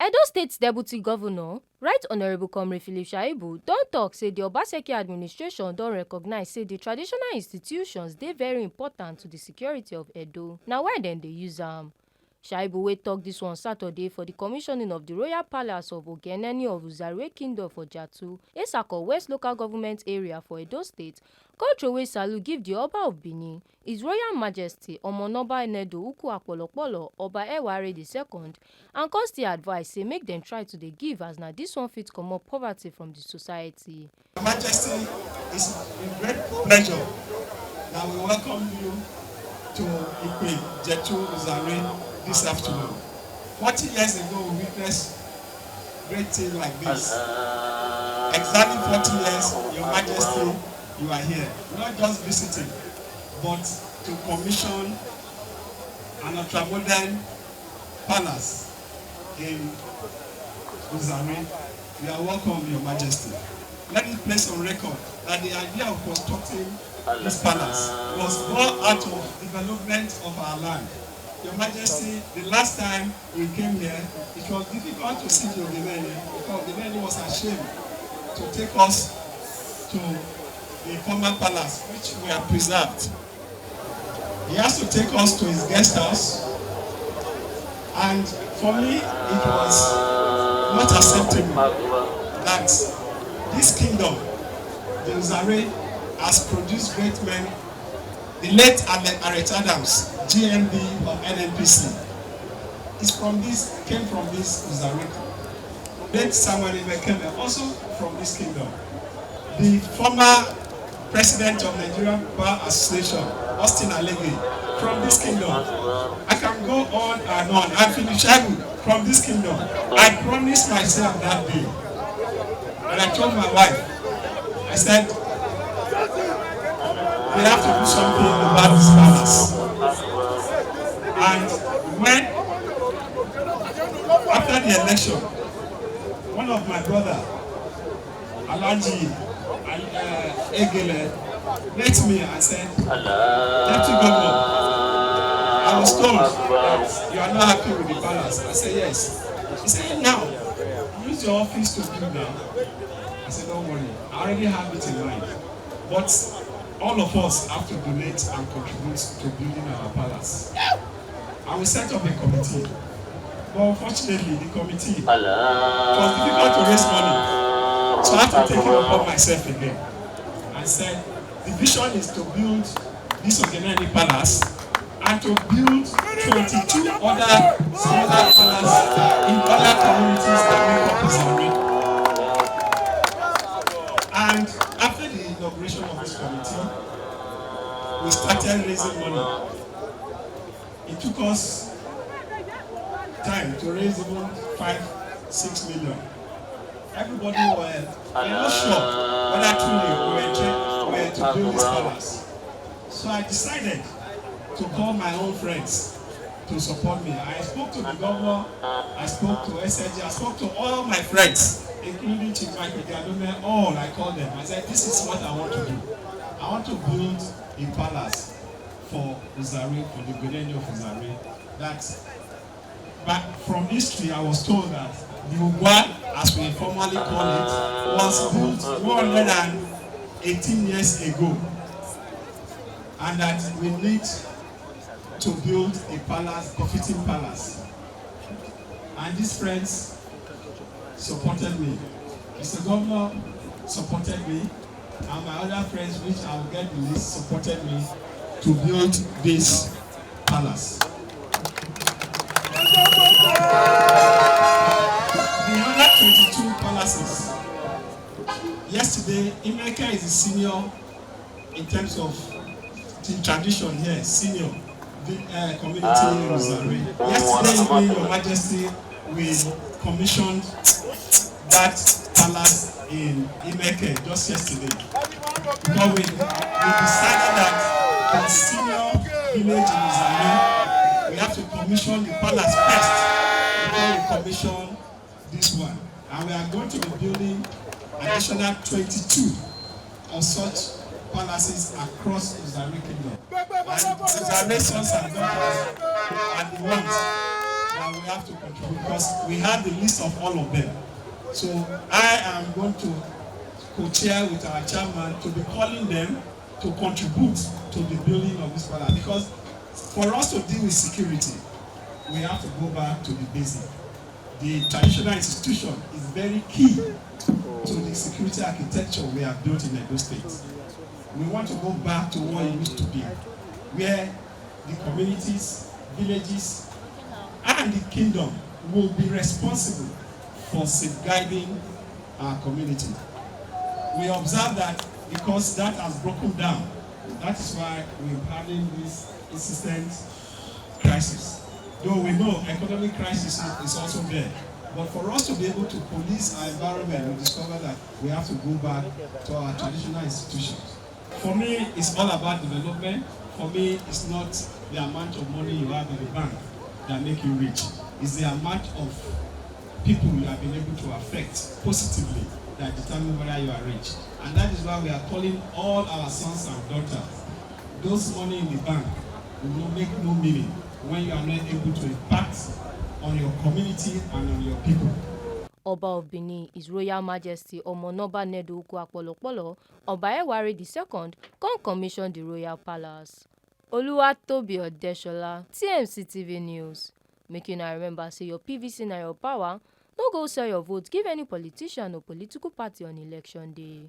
Edo State's Deputy Governor, Right Honourable Comrade Philip Shaibu, don tok say di Obaseki administration don recognise say di traditional institutions dey very important to di security of Edo, na why dem dey use am. Shaibu wey tok dis one Saturday for di commissioning of di Royal Palace of Ogenene of Uzare Kingdom for Jatu, Esako West Local Government Area for Edo State, come throway salute give di Oba of Benin, His Royal Majesty Omonoba Enedo Ukwu Apolopolo Oba Eware II, and come still advise say make dem try to dey give as na dis one fit comot poverty from di society. Your Majesty, it's a great pleasure that we welcome you to Ikpe Jetu Uzare this afternoon. 40 years ago, we witnessed great things like this. Exactly 40 years, Your Majesty, you are here. Not just visiting, but to commission an ultra-modern palace in Uzare. You are welcome, Your Majesty. Let me place on record that the idea of constructing this palace was born out of development of our land. Your Majesty, the last time we came here, it was difficult to see the Govumet because the man was ashamed to take us to the former palace, which we have preserved. He has to take us to his guest house, and for me, it was not acceptable that this kingdom, the Uzare, has produced great men. The late Aret Adams, GMD of NNPC, came from this Uzare. Late Samuel Ibekeme, also from this kingdom. The former president of Nigerian Bar Association, Austin Alege, from this kingdom. I can go on and on. I'm Philip Shaibu from this kingdom. I promised myself that day, and I told my wife, I said, we have to do something about this palace. And when, after the election, one of my brother, Alaji Egele, met me and said, Deputy Governor, I was told that you are not happy with the palace. I said, yes. He said, now, use your office to build now. I said, don't worry, I already have it in mind. But all of us have to donate and contribute to building our palace. And we set up a committee. But unfortunately, the committee, it was difficult to raise money. So I have to take it upon myself again. I said, the vision is to build this Ogenene palace and to build 22 other smaller palaces in other communities that make up Uzare. And after the inauguration of this committee, we started raising money. It took us time to raise even 5-6 million. Everybody were not sure whether truly we were to build this palace. So I decided to call my own friends to support me. I spoke to the governor, I spoke to SLG, I spoke to all my friends, including Chief Michael Govumet, all I called them. I said, this is what I want to do. I want to build a palace for Uzare, for the Govumet of Uzare. But from history, I was told that the Ugwa, as we formerly call it, was built 118 years ago. And that we need to build a palace, befitting palace. And these friends supported me. Mr. Governor supported me, and my other friends, which I will get the list, supported me to build this palace. The other 22 palaces. Yesterday, Imeka is the senior in terms of the tradition here, senior community in Uzare. Yesterday, Your Majesty, we commissioned that palace in Imeke just yesterday. Because we decided that the senior village in Uzare, we have to commission the palace first before we commission this one. And we are going to be building additional 22 of such palaces across Uzare Kingdom. And Uzare sons and daughters are the ones that we have to contribute because we have the list of all of them. So I am going to co-chair with our chairman to be calling them to contribute to the building of this palace, because for us to deal with security, we have to go back to the basic. The traditional institution is very key to the security architecture we have built in Edo State. We want to go back to what it used to be, where the communities, villages, and the kingdom will be responsible for safeguarding our community. We observe that because that has broken down, that is why we're having this insistent crisis. Though we know economic crisis is also there, but for us to be able to police our environment, we discover that we have to go back to our traditional institutions. For me, it's all about development. For me, it's not the amount of money you have in the bank that make you rich. It's the amount of people you have been able to affect positively that determine whether you are rich. And that is why we are calling all our sons and daughters. Those money in the bank will make no meaning when you are not able to impact on your community and on your people. Oba of Benin, His Royal Majesty Omonoba Nedu Apolopolo, Oba Ewari II, come commission the Royal Palace. Oluwatobi Odeshola, TMC TV News. Make una remember, say your PVC na your power. No go sell your vote give any politician or political party on election day.